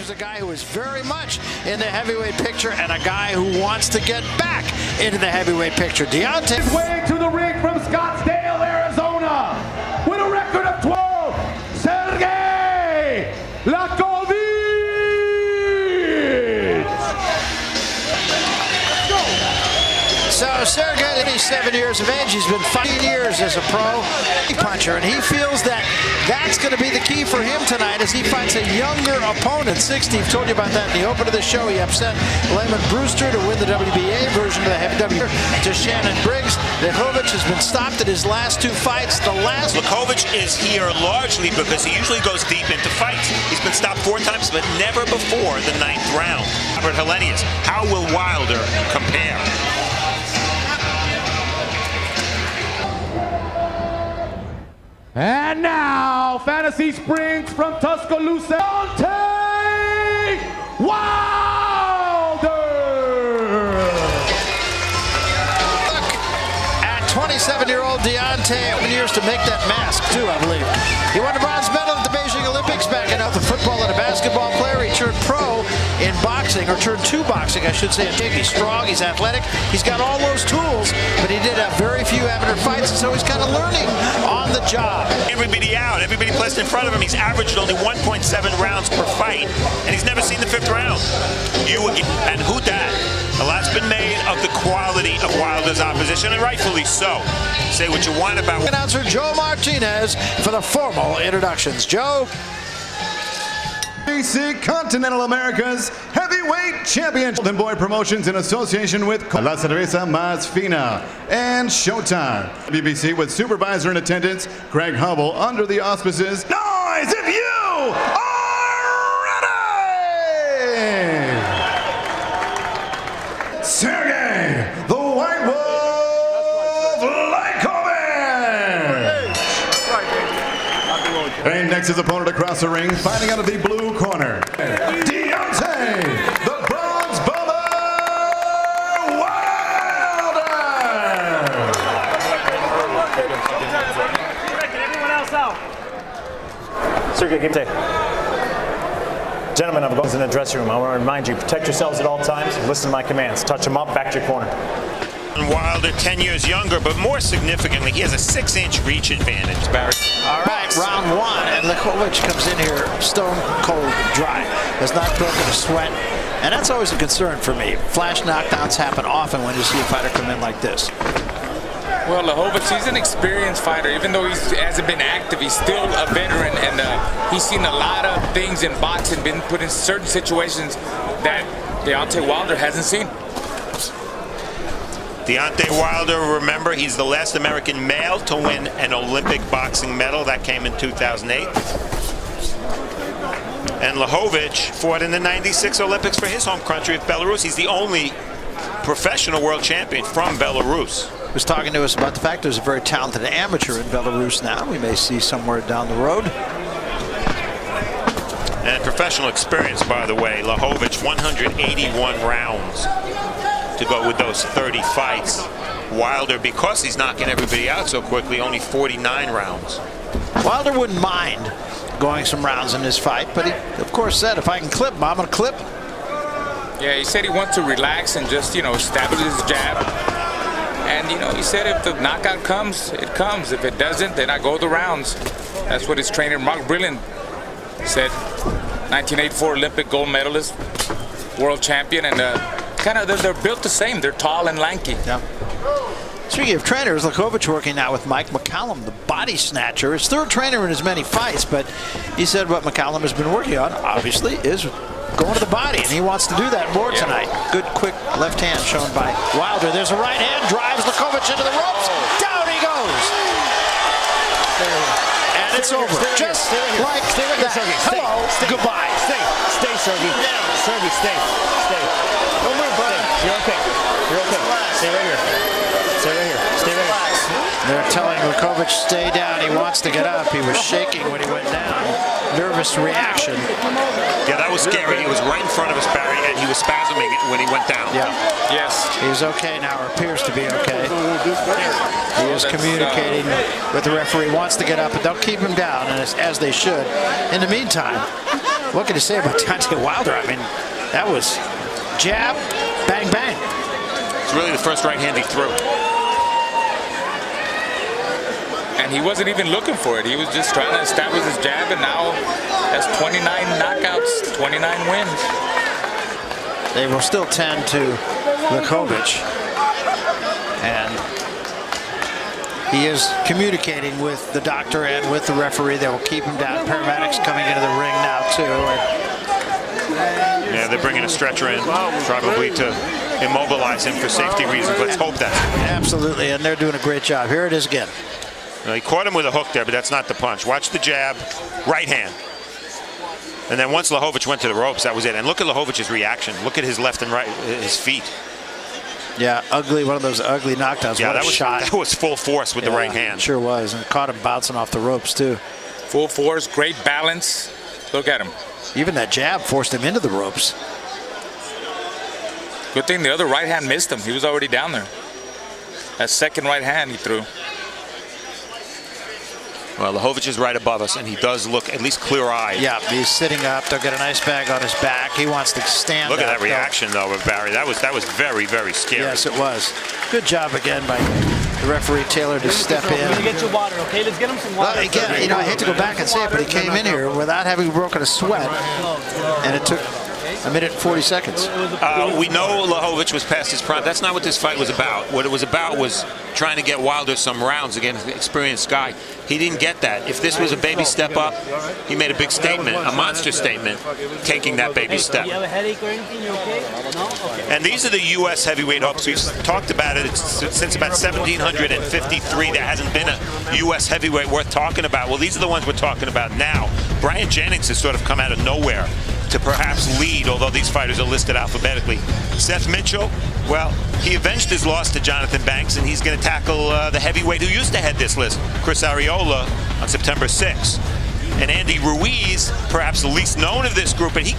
is a guy who is very much in the heavyweight picture and a guy who wants to get back into the heavyweight picture. Deontay. His way to the ring from Scottsdale, Arizona, with a record of 12, Sergei Liakhovich. So Sergei, 87 years of age, he's been 5 years as a pro puncher, and he feels that that's going to be the key for him tonight as he fights a younger opponent. 60, I've told you about that in the open of the show. He upset Lemon Brewster to win the WBA version of the heavy W to Shannon Briggs. Liakhovich has been stopped at his last 2 fights. Liakhovich is here largely because he usually goes deep into fights. He's been stopped 4 times, but never before the 9th round. Robert Helenius, how will Wilder compare? And now, Fantasy Springs from Tuscaloosa, Deontay Wilder! Look at 27-year-old Deontay, 7 years to make that mask, too, I believe. He won a bronze medal at the Beijing Olympics back in the football and a basketball player. He turned pro in boxing, or turned to boxing, I should say. He's strong, he's athletic, he's got all those tools, but he did have very few amateur fights, and so he's kind of learning on the job. Everybody out, everybody placed in front of him. He's averaged only 1.7 rounds per fight, and he's never seen the 5th round. And who dat? A lot's been made of the quality of Wilder's opposition, and rightfully so. Say what you want about... Announcer Joe Martinez for the formal introductions. Joe? BC Continental America's Heavyweight Champion. Golden Boy Promotions in association with La Cerveza Más Fina and Showtime. BBC with supervisor in attendance, Greg Hubble, under the auspices. Noise if you are ready! Sergei, the White Wolf Liakhovich! And next his opponent across the ring, fighting out of the blue corner, Deontay, the Bronze Bomber Wilder! Sergei, give it. Gentlemen, I'm going in the dressing room. I want to remind you, protect yourselves at all times. Listen to my commands. Touch them up, back to your corner. Wilder, 10 years younger, but more significantly, he has a 6-inch reach advantage, Barry. All right, round 1, and Liakhovich comes in here stone cold dry. Has not broken a sweat, and that's always a concern for me. Flash knockdowns happen often when you see a fighter come in like this. Well, Liakhovich, he's an experienced fighter. Even though he hasn't been active, he's still a veteran, and he's seen a lot of things in boxing, been put in certain situations that Deontay Wilder hasn't seen. Deontay Wilder, remember, he's the last American male to win an Olympic boxing medal. That came in 2008. And Liakhovich fought in the '96 Olympics for his home country of Belarus. He's the only professional world champion from Belarus. He was talking to us about the fact there's a very talented amateur in Belarus now. We may see somewhere down the road. And professional experience, by the way. Liakhovich, 181 rounds to go with those 30 fights. Wilder, because he's knocking everybody out so quickly, only 49 rounds. Wilder wouldn't mind going some rounds in this fight, but he, of course, said, if I can clip him, I'm going to clip him. Yeah, he said he wants to relax and just, establish his jab. And, he said if the knockout comes, it comes. If it doesn't, then I go the rounds. That's what his trainer, Mark Brilliant, said. 1984 Olympic gold medalist, world champion, and they're built the same. They're tall and lanky. Yeah. Speaking of trainers, Liakhovich working now with Mike McCallum, the body snatcher. His 3rd trainer in as many fights, but he said what McCallum has been working on, obviously, is going to the body, and he wants to do that more tonight. Good, quick left hand shown by Wilder. There's a right hand, drives Liakhovich into the ropes. Down he goes. And it's over. Just like that. Hello, goodbye. Stay, Sergei. Sergei, stay. Don't move, buddy. You're okay. Stay right here. Stay right here. They're telling Liakhovich stay down. He wants to get up. He was shaking when he went down. Nervous reaction. Yeah, that was scary. He was right in front of us, Barry, and he was spasming when he went down. Yeah. Yes. He's okay now, or appears to be okay. He is communicating with the referee. Wants to get up, but they'll keep him down, and as they should. In the meantime, What can you say about Deontay Wilder? I mean, that was jab, bang, bang. It's really the first right hand he threw. And he wasn't even looking for it. He was just trying to establish his jab, and now that's 29 knockouts, 29 wins. They will still tend to Liakhovich. And he is communicating with the doctor and with the referee. They will keep him down. Paramedics coming into the ring now, too. Yeah, they're bringing a stretcher in, probably to immobilize him for safety reasons. Let's hope that. Absolutely, and they're doing a great job. Here it is again. He caught him with a hook there, but that's not the punch. Watch the jab, right hand. And then once Liakhovich went to the ropes, that was it. And look at Liakhovich's reaction. Look at his left and right, his feet. Yeah, ugly, one of those ugly knockdowns. Yeah, what a shot. That was full force with the right hand. Sure was, and caught him bouncing off the ropes, too. Full force, great balance. Look at him. Even that jab forced him into the ropes. Good thing the other right hand missed him. He was already down there. That second right hand he threw. Well, Liakhovich is right above us, and he does look at least clear-eyed. Yeah, he's sitting up. They'll get an ice bag on his back. He wants to stand Look at up, that reaction, though, of Barry. That was very, very scary. Yes, it was. Good job again by the referee Taylor to step in. Let me get you water, okay? Let's get him some water. Well, again, you know, I hate to go back and say it, but he came in here without having broken a sweat, and it took a minute and 40 seconds. We know Liakhovich was past his prime. That's not what this fight was about. What it was about was trying to get Wilder some rounds against an experienced guy. He didn't get that. If this was a baby step up, he made a big statement, a monster statement, taking that baby step. Do you have a headache or anything? You okay? No? Okay. And these are the U.S. heavyweight hopes. We've talked about it since about 1753. There hasn't been a U.S. heavyweight worth talking about. Well, these are the ones we're talking about now. Brian Jennings has sort of come out of nowhere to perhaps lead, although these fighters are listed alphabetically. Seth Mitchell, well, he avenged his loss to Jonathan Banks, and he's going to tackle the heavyweight who used to head this list, Chris Arreola, on September 6th. And Andy Ruiz, perhaps the least known of this group, but he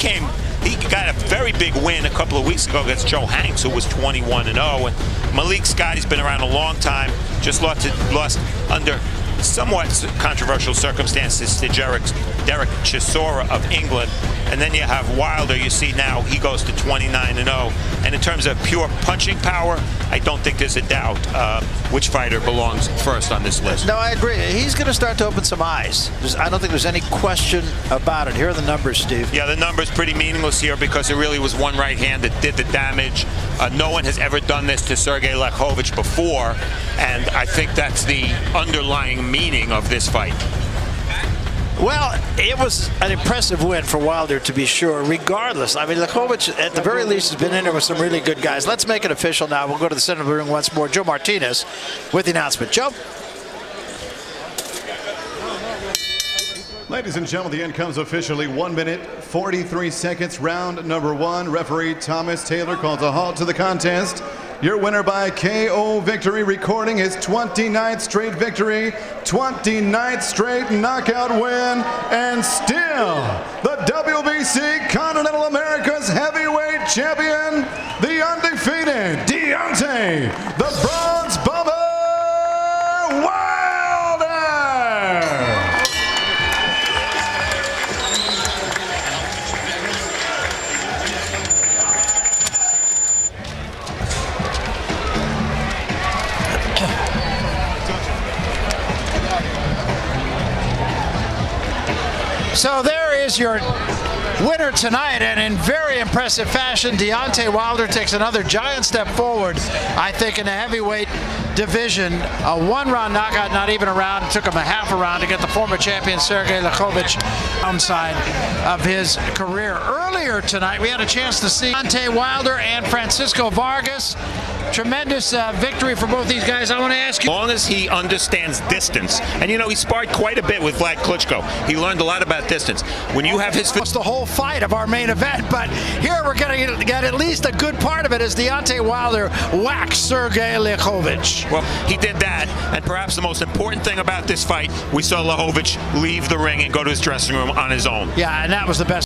got a very big win a couple of weeks ago against Joe Hanks, who was 21-0. And Malik Scott, he's been around a long time, just lost under somewhat controversial circumstances to Derek Chisora of England. And then you have Wilder. You see now he goes to 29-0. And in terms of pure punching power, I don't think there's a doubt which fighter belongs first on this list. No, I agree. He's going to start to open some eyes. I don't think there's any question about it. Here are the numbers, Steve. Yeah, the numbers pretty meaningless here because it really was one right hand that did the damage. No one has ever done this to Sergei Liakhovich before, and I think that's the underlying meaning of this fight. Well, it was an impressive win for Wilder, to be sure, regardless. I mean, Liakhovich, at the very least, has been in there with some really good guys. Let's make it official now. We'll go to the center of the ring once more. Joe Martinez with the announcement. Joe? Ladies and gentlemen, the end comes officially 1 minute, 43 seconds. Round number one. Referee Thomas Taylor calls a halt to the contest. Your winner by KO victory, recording his 29th straight victory, 29th straight knockout win, and still the WBC Continental America's heavyweight champion, the undefeated Deontay, the Bronze Bomber Wilder! So there is your winner tonight, and in very impressive fashion, Deontay Wilder takes another giant step forward, I think, in the heavyweight division. A one-round knockout, not even a round. It took him a half a round to get the former champion Sergei Liakhovich downside of his career. Earlier tonight, we had a chance to see Deontay Wilder and Francisco Vargas. Tremendous victory for both these guys. I want to ask you, As long as he understands distance, and you know, he sparred quite a bit with Vlad Klitschko. He learned a lot about distance. When you have his the whole fight of our main event, but here we're going to get at least a good part of it as Deontay Wilder whacks Sergei Liakhovich. Well, he did that, and perhaps the most important thing about this fight, we saw Liakhovich leave the ring and go to his dressing room on his own. Yeah, and that was the best.